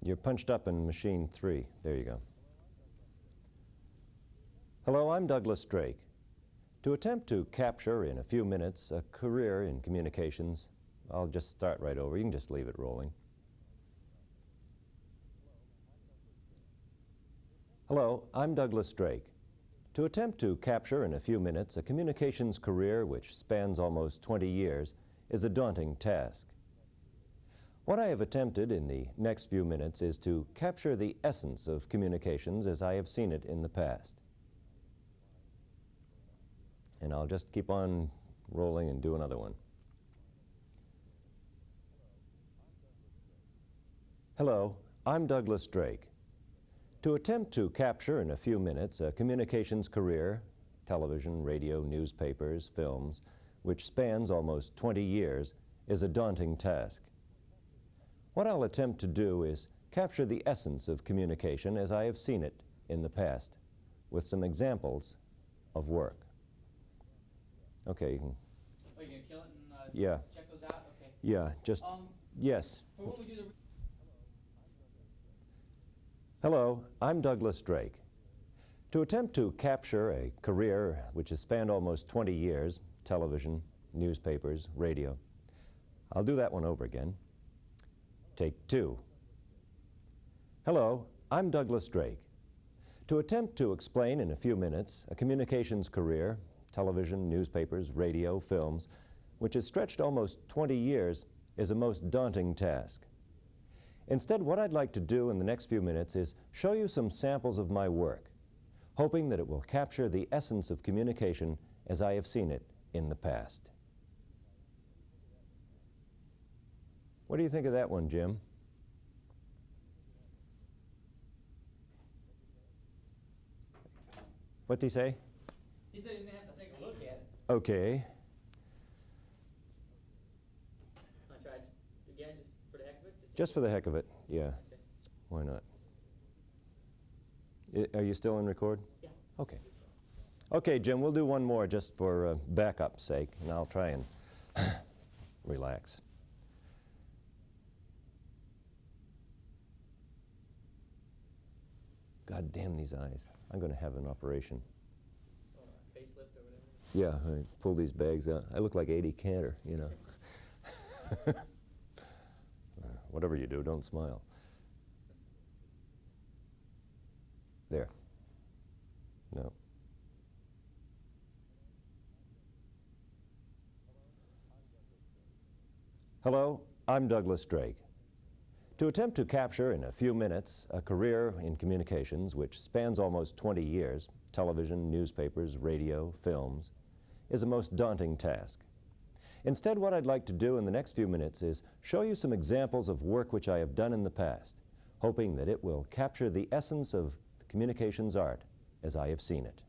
You're punched up in machine 3. There you go. Hello, I'm Douglas Drake. To attempt to capture in a few minutes a career in communications, I'll just start right over. You can just leave it rolling. Hello, I'm Douglas Drake. To attempt to capture in a few minutes a communications career which spans almost 20 years is a daunting task. What I have attempted in the next few minutes is to capture the essence of communications as I have seen it in the past. And I'll just keep on rolling and do another one. Hello, I'm Douglas Drake. To attempt to capture in a few minutes a communications career, television, radio, newspapers, films, which spans almost 20 years, is a daunting task. What I'll attempt to do is capture the essence of communication as I have seen it in the past, with some examples of work. Okay, you can... Oh, you're going to kill it and yeah. Check those out? Okay. Yeah, just... yes. For when we do the... Hello, I'm Douglas Drake. To attempt to capture a career which has spanned almost 20 years, television, newspapers, radio, I'll do that one over again. Take 2. Hello, I'm Douglas Drake. To attempt to explain in a few minutes a communications career, television, newspapers, radio, films, which has stretched almost 20 years, is a most daunting task. Instead, what I'd like to do in the next few minutes is show you some samples of my work, hoping that it will capture the essence of communication as I have seen it in the past. What do you think of that one, Jim? What'd he say? He said he's going to have to take a look at it. Okay. I tried again just for the heck of it? Just for the heck of it, yeah. Okay. Why not? Are you still in record? Yeah. Okay. Okay, Jim, we'll do one more just for backup's sake, and I'll try and relax. God damn these eyes. I'm going to have an operation. Oh, facelift or whatever? Yeah, I pull these bags out. I look like 80 Cantor, you know. Whatever you do, don't smile. There. No. Hello, I'm Douglas Drake. To attempt to capture in a few minutes a career in communications which spans almost 20 years, television, newspapers, radio, films, is a most daunting task. Instead, what I'd like to do in the next few minutes is show you some examples of work which I have done in the past, hoping that it will capture the essence of the communications art as I have seen it.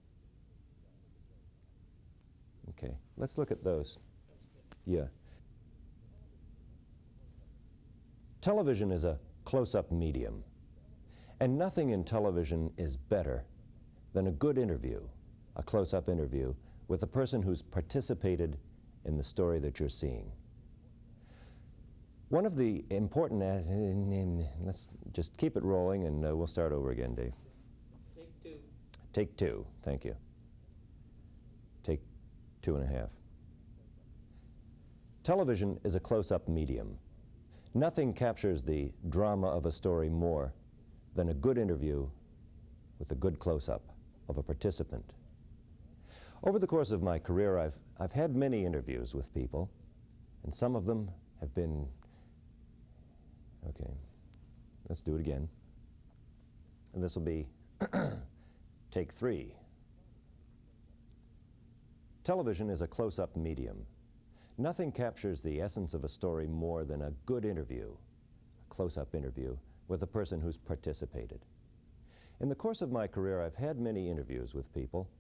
Okay, let's look at those. Yeah. Television is a close-up medium, and nothing in television is better than a good interview, a close-up interview with a person who's participated in the story that you're seeing. One of the important, let's just keep it rolling and we'll start over again, Dave. Take 2. Take 2, thank you. Take 2.5. Television is a close-up medium. Nothing captures the drama of a story more than a good interview with a good close-up of a participant. Over the course of my career, I've had many interviews with people, and some of them have been... Okay, let's do it again. And this will be take 3. Television is a close-up medium. Nothing captures the essence of a story more than a good interview, a close-up interview with a person who's participated. In the course of my career, I've had many interviews with people.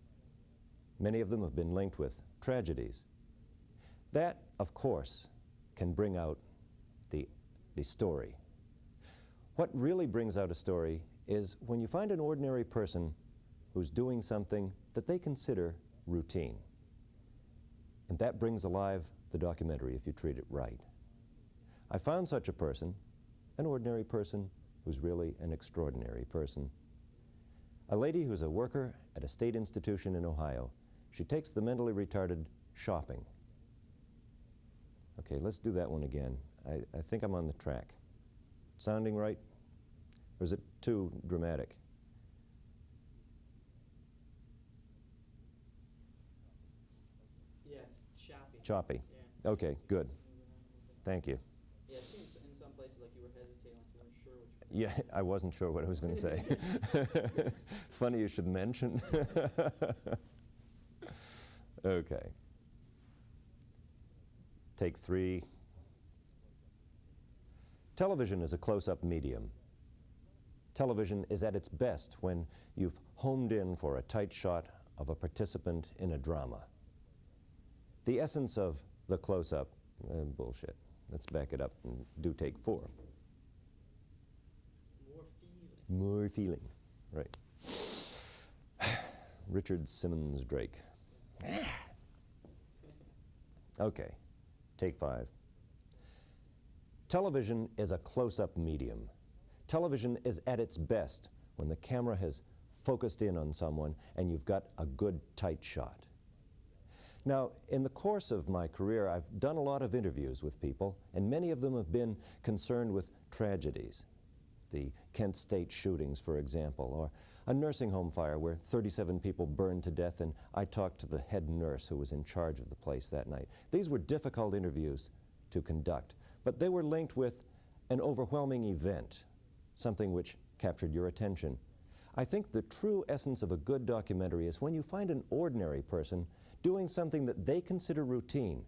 Many of them have been linked with tragedies. That, of course, can bring out the story. What really brings out a story is when you find an ordinary person who's doing something that they consider routine. And that brings alive the documentary if you treat it right. I found such a person, an ordinary person who's really an extraordinary person. A lady who's a worker at a state institution in Ohio. She takes the mentally retarded shopping. Okay, let's do that one again. I think I'm on the track. Sounding right? Or is it too dramatic? Yeah, it's choppy. Choppy. Yeah. Okay, good. Thank you. Yeah, it seems in some places like you were hesitating, like you weren't sure which one. Yeah, I wasn't sure what I was going to say. Funny you should mention. Okay. Take 3. Television is a close-up medium. Television is at its best when you've homed in for a tight shot of a participant in a drama. The essence of the close-up, bullshit. Let's back it up and do take 4. More feeling. More feeling, right. Richard Simmons Drake. Okay, take 5. Television is a close-up medium. Television is at its best when the camera has focused in on someone and you've got a good tight shot. Now, in the course of my career, I've done a lot of interviews with people, and many of them have been concerned with tragedies. The Kent State shootings, for example, or a nursing home fire where 37 people burned to death, and I talked to the head nurse who was in charge of the place that night. These were difficult interviews to conduct, but they were linked with an overwhelming event, something which captured your attention. I think the true essence of a good documentary is when you find an ordinary person doing something that they consider routine,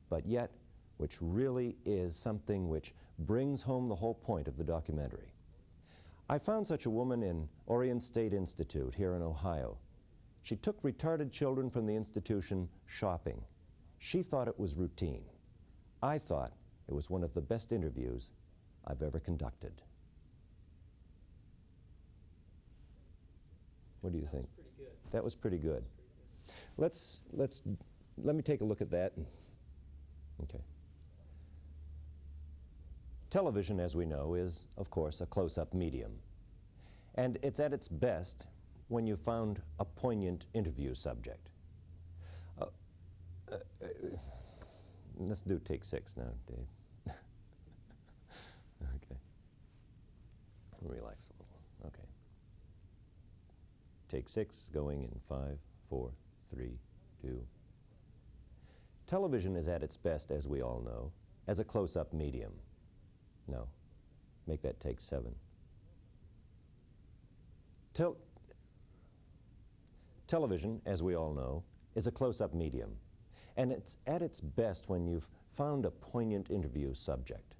but yet which really is something which brings home the whole point of the documentary. I found such a woman in Orient State Institute here in Ohio. She took retarded children from the institution shopping. She thought it was routine. I thought it was one of the best interviews I've ever conducted. What do you think? Pretty good. That was pretty good. Let me take a look at that. Okay. Television, as we know, is, of course, a close-up medium. And it's at its best when you found a poignant interview subject. Let's do take 6 now, Dave. Okay. Relax a little. Okay. Take 6, going in 5, 4, 3, 2. Television is at its best, as we all know, as a close-up medium. No, make that take 7. Television, as we all know, is a close-up medium, and it's at its best when you've found a poignant interview subject.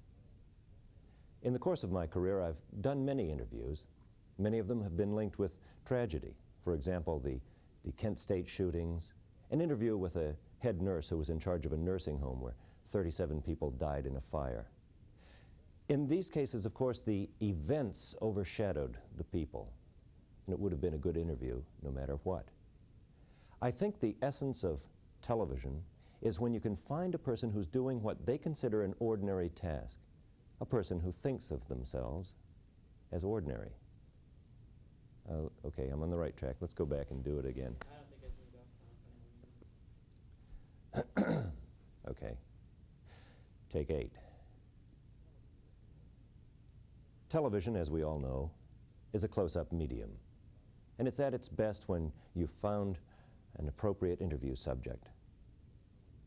In the course of my career, I've done many interviews. Many of them have been linked with tragedy. For example, the Kent State shootings, an interview with a head nurse who was in charge of a nursing home where 37 people died in a fire. In these cases, of course, the events overshadowed the people, and it would have been a good interview no matter what. I think the essence of television is when you can find a person who's doing what they consider an ordinary task, a person who thinks of themselves as ordinary. Okay, I'm on the right track. Let's go back and do it again. I don't think I can go. Okay. Take 8. Television, as we all know, is a close-up medium, and it's at its best when you've found an appropriate interview subject,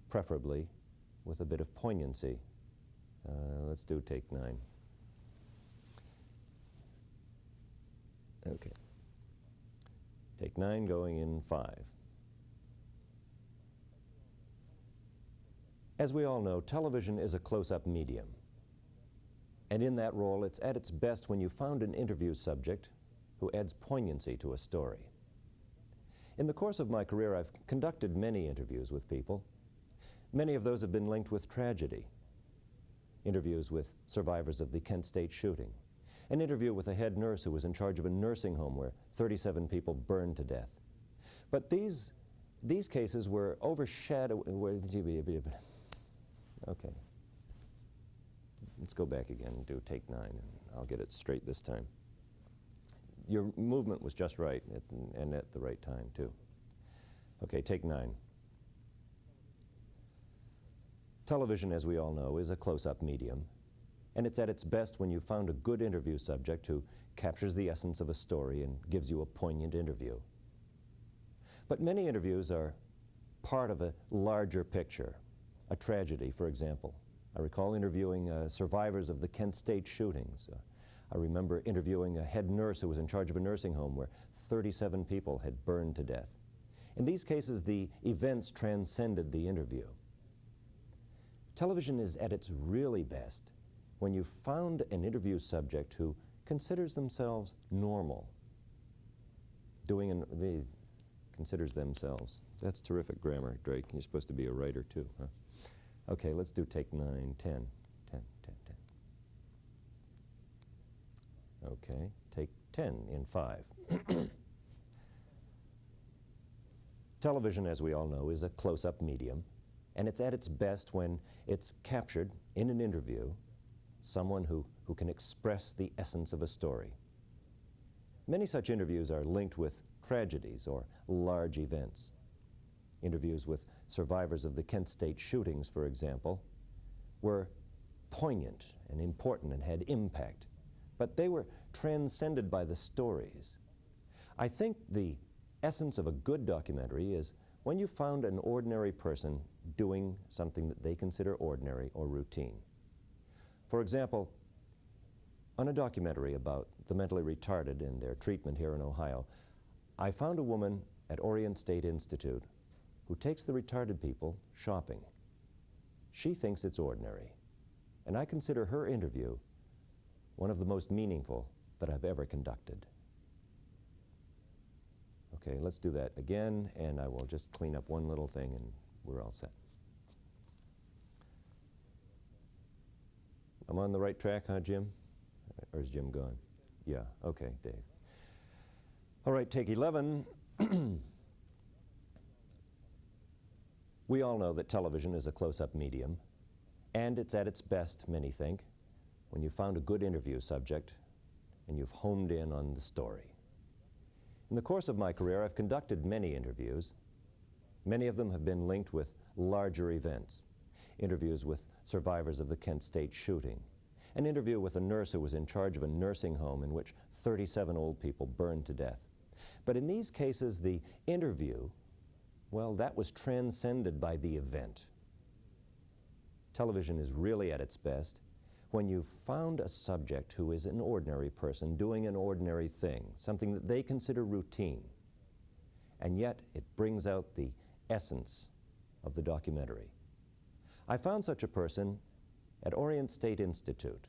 preferably with a bit of poignancy. Let's do take 9. Okay. Take 9, going in 5. As we all know, television is a close-up medium. And in that role, it's at its best when you found an interview subject who adds poignancy to a story. In the course of my career, I've conducted many interviews with people. Many of those have been linked with tragedy. Interviews with survivors of the Kent State shooting. An interview with a head nurse who was in charge of a nursing home where 37 people burned to death. But these cases were overshadowed. Okay. Let's go back again and do take 9. I'll get it straight this time. Your movement was just right and at the right time, too. Okay, take 9. Television, as we all know, is a close-up medium, and it's at its best when you found a good interview subject who captures the essence of a story and gives you a poignant interview. But many interviews are part of a larger picture, a tragedy, for example. I recall interviewing survivors of the Kent State shootings. I remember interviewing a head nurse who was in charge of a nursing home where 37 people had burned to death. In these cases, the events transcended the interview. Television is at its really best when you found an interview subject who considers themselves normal. Considers themselves. That's terrific grammar, Drake. You're supposed to be a writer, too, huh? Okay, let's do take 9, 10. Okay, take 10 in 5. Television, as we all know, is a close-up medium, and it's at its best when it's captured in an interview someone who can express the essence of a story. Many such interviews are linked with tragedies or large events. Interviews with survivors of the Kent State shootings, for example, were poignant and important and had impact, but they were transcended by the stories. I think the essence of a good documentary is when you found an ordinary person doing something that they consider ordinary or routine. For example, on a documentary about the mentally retarded and their treatment here in Ohio, I found a woman at Orient State Institute who takes the retarded people shopping. She thinks it's ordinary, and I consider her interview one of the most meaningful that I've ever conducted. Okay, let's do that again, and I will just clean up one little thing and we're all set. I'm on the right track, huh, Jim? Or is Jim gone? Yeah, okay, Dave. All right, take 11. We all know that television is a close-up medium, and it's at its best, many think, when you found a good interview subject and you've homed in on the story. In the course of my career, I've conducted many interviews. Many of them have been linked with larger events. Interviews with survivors of the Kent State shooting. An interview with a nurse who was in charge of a nursing home in which 37 old people burned to death. But in these cases, the interview, well, that was transcended by the event. Television is really at its best when you found a subject who is an ordinary person doing an ordinary thing, something that they consider routine, and yet it brings out the essence of the documentary. I found such a person at Orient State Institute,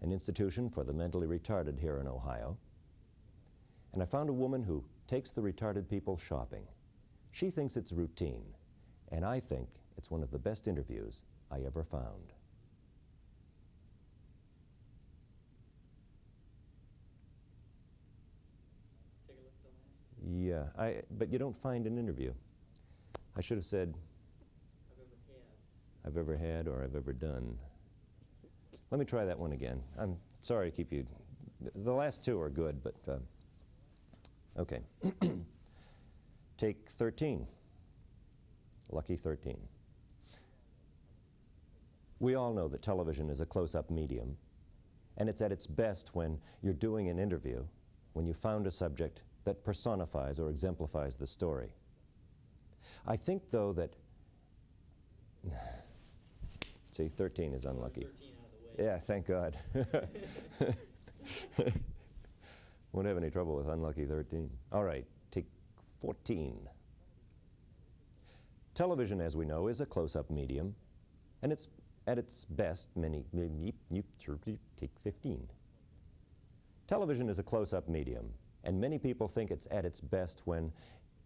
an institution for the mentally retarded here in Ohio, and I found a woman who takes the retarded people shopping. She thinks it's routine, and I think it's one of the best interviews I ever found. Take a look at the last. Yeah, but you don't find an interview. I should have said I've ever had or I've ever done. Let me try that one again. I'm sorry to keep you. The last two are good, but okay. Take 13. Lucky 13. We all know that television is a close-up medium, and it's at its best when you're doing an interview, when you found a subject that personifies or exemplifies the story. I think, though, that see, 13 is unlucky. 13 out of the way. Yeah, thank God. Won't have any trouble with unlucky 13. All right, take 14. Television, as we know, is a close-up medium, and it's at its best, take 15. Television is a close-up medium, and many people think it's at its best when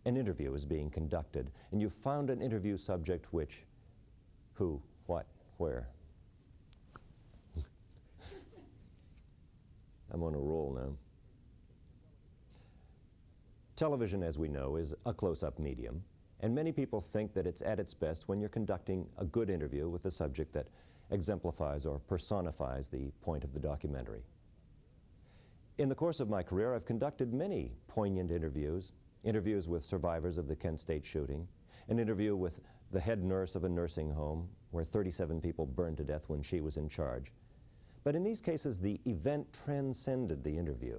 an interview is being conducted, and you found an interview subject which, who, what, where. I'm on a roll now. Television, as we know, is a close-up medium, and many people think that it's at its best when you're conducting a good interview with a subject that exemplifies or personifies the point of the documentary. In the course of my career, I've conducted many poignant interviews, interviews with survivors of the Kent State shooting, an interview with the head nurse of a nursing home where 37 people burned to death when she was in charge. But in these cases, the event transcended the interview.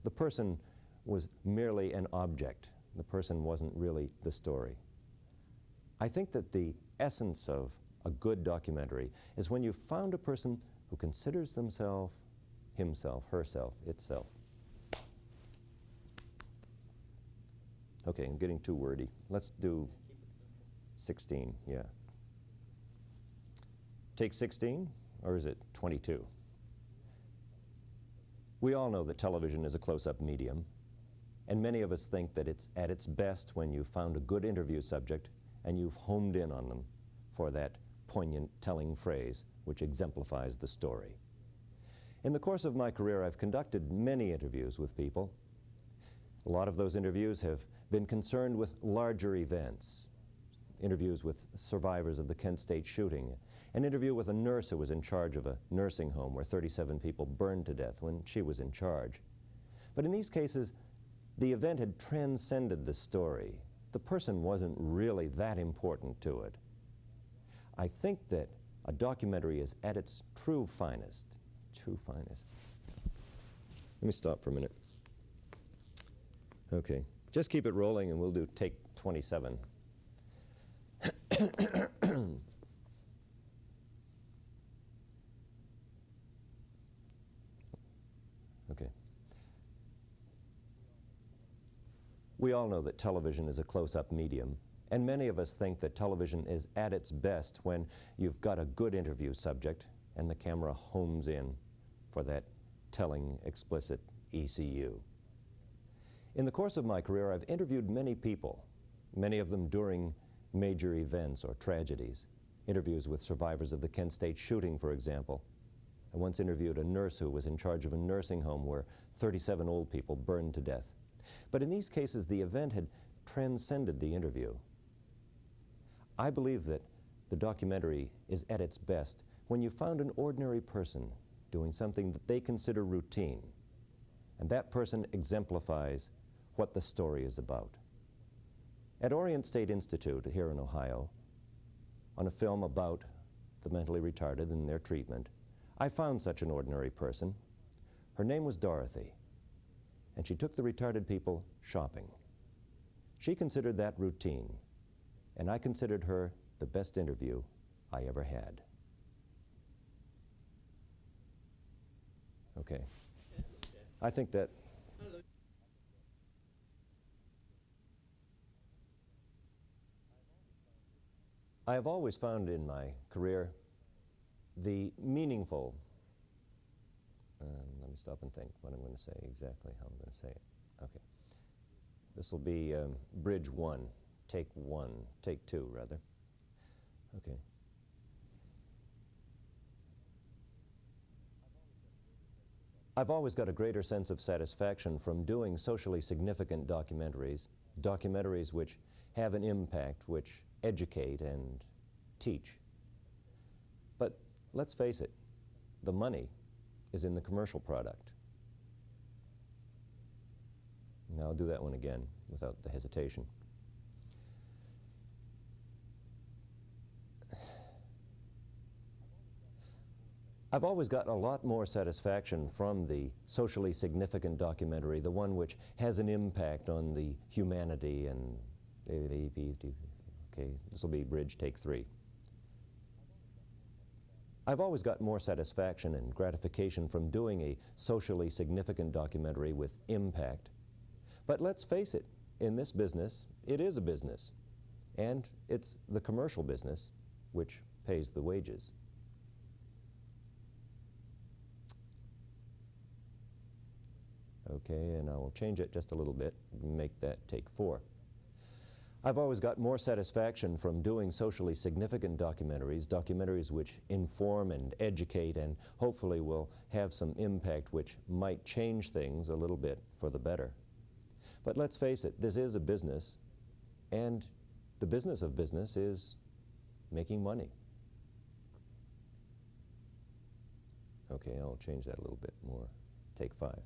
The person was merely an object. The person wasn't really the story. I think that the essence of a good documentary is when you found a person who considers themselves, himself, herself, itself. Okay, I'm getting too wordy. Let's do 16, yeah. Take 16, or is it 22? We all know that television is a close-up medium, and many of us think that it's at its best when you've found a good interview subject and you've homed in on them for that poignant, telling phrase which exemplifies the story. In the course of my career, I've conducted many interviews with people. A lot of those interviews have been concerned with larger events. Interviews with survivors of the Kent State shooting, an interview with a nurse who was in charge of a nursing home where 37 people burned to death when she was in charge. But in these cases, the event had transcended the story. The person wasn't really that important to it. I think that a documentary is at its true finest. True finest. Let me stop for a minute. Okay, just keep it rolling and we'll do take 27. Okay. We all know that television is a close-up medium, and many of us think that television is at its best when you've got a good interview subject and the camera homes in for that telling, explicit ECU. In the course of my career, I've interviewed many people, many of them during major events or tragedies. Interviews with survivors of the Kent State shooting, for example. I once interviewed a nurse who was in charge of a nursing home where 37 old people burned to death. But in these cases, the event had transcended the interview. I believe that the documentary is at its best when you found an ordinary person doing something that they consider routine, and that person exemplifies what the story is about. At Orient State Institute here in Ohio, on a film about the mentally retarded and their treatment, I found such an ordinary person. Her name was Dorothy, and she took the retarded people shopping. She considered that routine, and I considered her the best interview I ever had. Okay. I think that I have always found in my career the meaningful, let me stop and think what I'm going to say, exactly how I'm going to say it. Okay. This will be bridge one, take two rather. Okay. I've always got a greater sense of satisfaction from doing socially significant documentaries, documentaries which have an impact, which educate and teach. But let's face it, the money is in the commercial product. Now I'll do that one again without the hesitation. I've always gotten a lot more satisfaction from the socially significant documentary, the one which has an impact on the humanity and, okay, this will be bridge take three. I've always got more satisfaction and gratification from doing a socially significant documentary with impact. But let's face it, in this business, it is a business. And it's the commercial business which pays the wages. Okay, and I will change it just a little bit, make that take four. I've always got more satisfaction from doing socially significant documentaries, documentaries which inform and educate and hopefully will have some impact which might change things a little bit for the better. But let's face it, this is a business, and the business of business is making money. Okay, I'll change that a little bit more. Take five.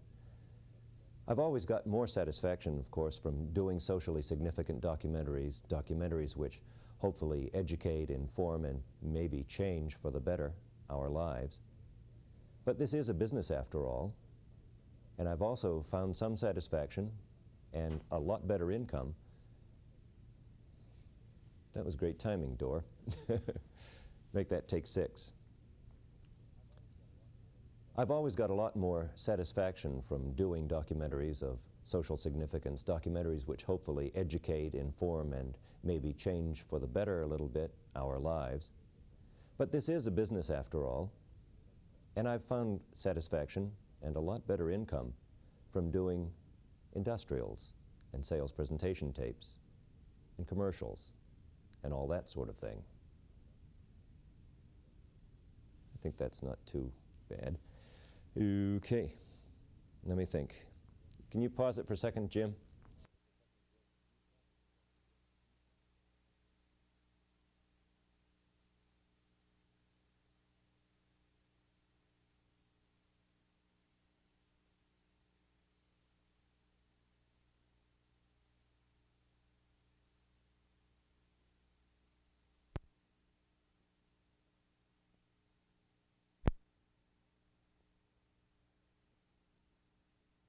I've always got more satisfaction, of course, from doing socially significant documentaries which hopefully educate, inform, and maybe change for the better our lives. But this is a business after all, and I've also found some satisfaction and a lot better income. That was great timing, Dor. Make that take 6. I've always got a lot more satisfaction from doing documentaries of social significance, documentaries which hopefully educate, inform, and maybe change for the better a little bit our lives. But this is a business after all, and I've found satisfaction and a lot better income from doing industrials and sales presentation tapes and commercials and all that sort of thing. I think that's not too bad. Okay, let me think. Can you pause it for a second, Jim?